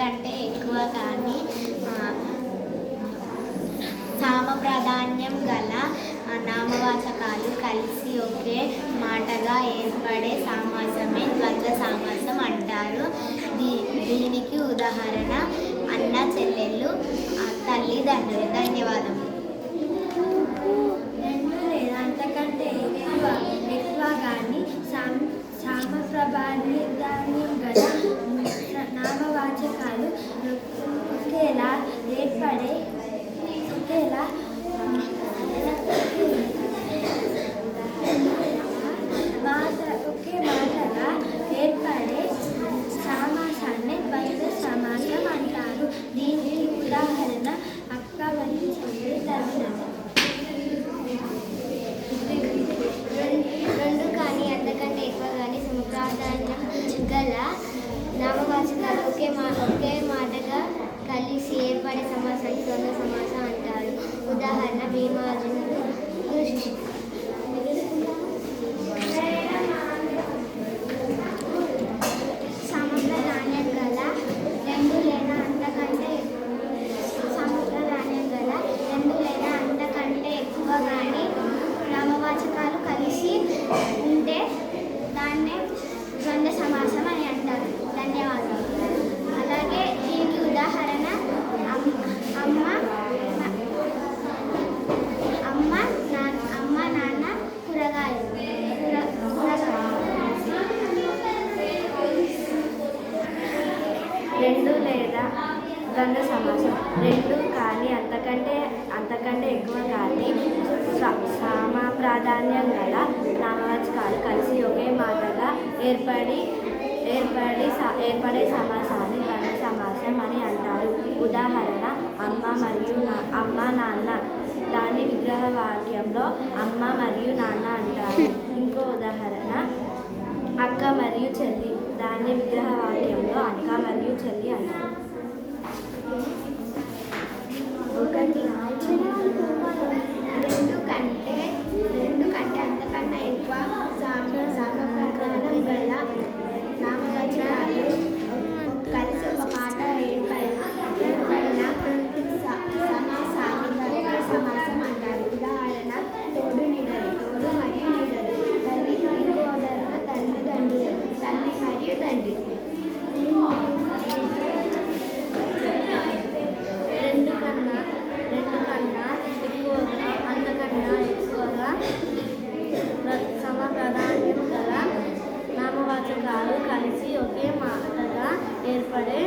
అంతకంటే ఎక్కువ కానీ సామ ప్రాధాన్యం గల నామవాచకాలు కలిసి ఒకే మాటగా ఏర్పడే సమాసమే ద్వంద్వ సమాసం అంటారు. దీనికి ఉదాహరణ అన్న చెల్లెళ్ళు, తల్లిదండ్రులు. ధన్యవాదములు. రెండు లేదా అంతకంటే ఎక్కువ కానీ సామప్రభాన్యం గల నామవాచకాలు ఒకేలా ఏర్పడే ఒకే మాటగా ఏర్పడే సమాసాన్ని ద్వంద్వ సమాసం అంటారు. దీనికి ఉదాహరణ అక్క మరియు చెల్లి, తల్లిదండ్రులు. రెండు కానీ అంతకంటే ఎక్కువ కానీ సమప్రాధాన్యం గల నామవాచకాలు ఒకే మాటగా కలిసి ఏర్పడే సమాసాన్ని ద్వంద్వ సమాసం అంటారు. ఉదాహరణ భీమార్జునుడు, గురు శిష్యుడు. సమప్రాధాన్యం గల రెండు లేదా అంతకంటే ఎక్కువ కానీ నామవాచకాలు కలిసి ఉంటే దాన్నే ద్వంద్వ సమాసం అని అంటారు. ధన్యవాదాలు. అలాగే దీనికి ఉదాహరణ అమ్మ నాన్న, కూరగాయలు. రెండు లేదా ద్వంద్వ సమాసం. రెండు కానీ అంతకంటే ఎక్కువ కానీ ప్రాధాన్యం గల నామవాచకాలు కలిసి ఒకే మాటగా ఏర్పడే సమాసాన్ని ద్వంద్వ సమాసం అని అంటారు. ఉదాహరణ అమ్మ నాన్న. దాని విగ్రహ వాక్యంలో అమ్మ మరియు నాన్న అంటారు. ఇంకో ఉదాహరణ అక్క మరియు చెల్లి. దాని విగ్రహ వాక్యంలో అక్క మరియు చెల్లి అంటారు. రెండు కంటే అంతకన్నా ఎక్కువ సమప్రాధాన్యం గల నామవాచకాలు కలిసి ఒక మాట ఏర్పడిన సమాసాన్ని ద్వంద్వ సమాసం అంటారు. ఉదాహరణ తోడు నీడలు, తోడు మరియు నీడలు. ఇంకో ఉదాహరణ తల్లిదండ్రులు, తల్లి మరియు తండ్రి. అంతకన్నా ఎక్కువగా సమప్రాధాన్యం గల నామవాచకాలు కలిసి ఒకే మాటగా ఏర్పడే